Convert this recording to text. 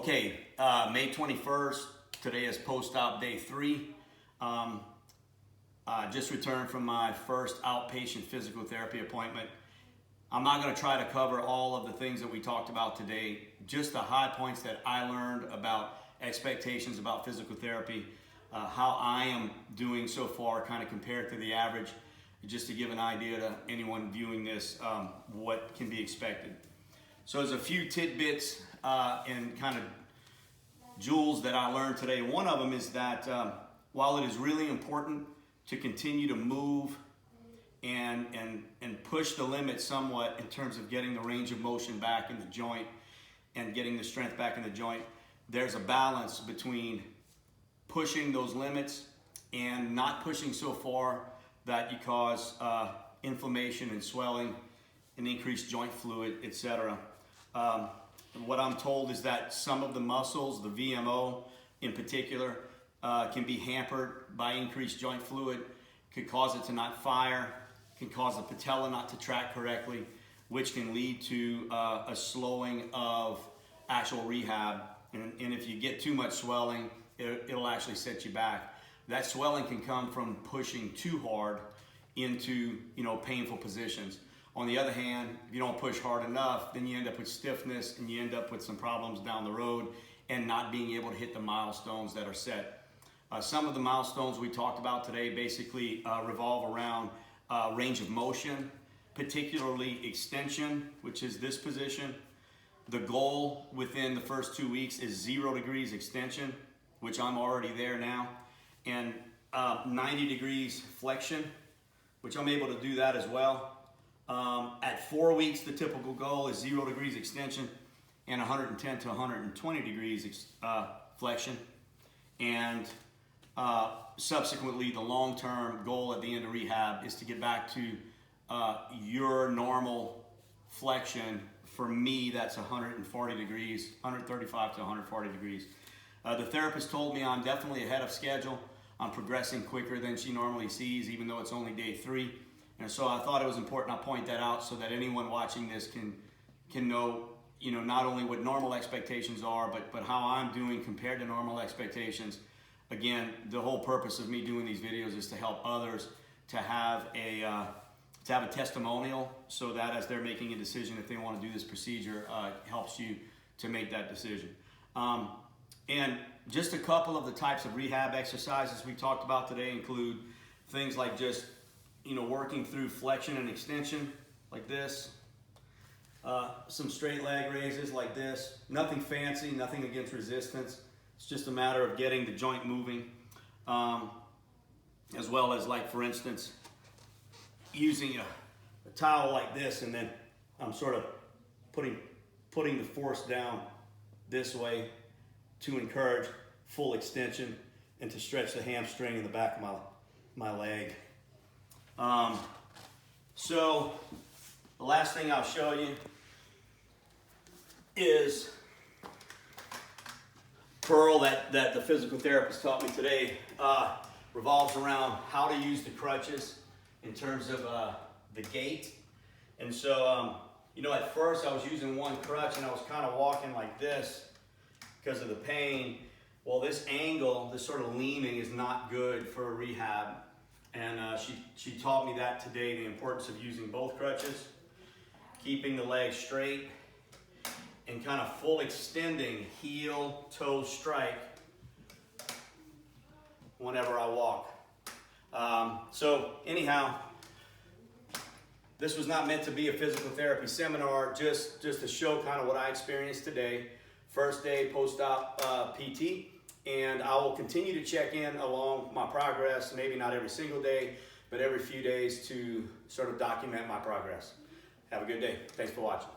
Okay, May 21st, today is post-op day 3. Just returned from my first outpatient physical therapy appointment. I'm not going to try to cover all of the things that we talked about today, just the high points that I learned about expectations about physical therapy, how I am doing so far kind of compared to the average, just to give an idea to anyone viewing this what can be expected. So there's a few tidbits and kind of jewels that I learned today. One of them is that while it is really important to continue to move and push the limit somewhat in terms of getting the range of motion back in the joint and getting the strength back in the joint, there's a balance between pushing those limits and not pushing so far that you cause inflammation and swelling and increased joint fluid, etc. What I'm told is that some of the muscles, the VMO in particular, can be hampered by increased joint fluid, could cause it to not fire, can cause the patella not to track correctly, which can lead to a slowing of actual rehab. And if you get too much swelling, it'll actually set you back. That swelling can come from pushing too hard into painful positions. On the other hand, if you don't push hard enough, then you end up with stiffness and you end up with some problems down the road and not being able to hit the milestones that are set. Some of the milestones we talked about today basically revolve around range of motion, particularly extension, which is this position. The goal within the first 2 weeks is 0 degrees extension, which I'm already there now, and 90 degrees flexion, which I'm able to do that as well. At 4 weeks, the typical goal is 0 degrees extension and 110 to 120 degrees flexion. And subsequently, the long-term goal at the end of rehab is to get back to your normal flexion. For me, that's 140 degrees, 135 to 140 degrees. The therapist told me I'm definitely ahead of schedule. I'm progressing quicker than she normally sees, even though it's only day 3. And so I thought it was important I point that out so that anyone watching this can know, not only what normal expectations are, but how I'm doing compared to normal expectations. Again, the whole purpose of me doing these videos is to help others to have a testimonial, so that as they're making a decision if they want to do this procedure, helps you to make that decision. And just a couple of the types of rehab exercises we talked about today include things like just working through flexion and extension like this, some straight leg raises like this. Nothing fancy, nothing against resistance. It's just a matter of getting the joint moving, as well as, like, for instance, using a towel like this, and then I'm sort of putting the force down this way to encourage full extension and to stretch the hamstring in the back of my leg. So the last thing I'll show you is pearl that the physical therapist taught me today. Revolves around how to use the crutches in terms of the gait. And so, at first I was using one crutch and I was kind of walking like this because of the pain. Well, this angle, this sort of leaning, is not good for a rehab. And she taught me that today, the importance of using both crutches, keeping the legs straight, and kind of full extending heel, toe strike whenever I walk. So anyhow, this was not meant to be a physical therapy seminar, just to show kind of what I experienced today. First day post-op PT. And I will continue to check in along my progress, maybe not every single day, but every few days to sort of document my progress. Have a good day. Thanks for watching.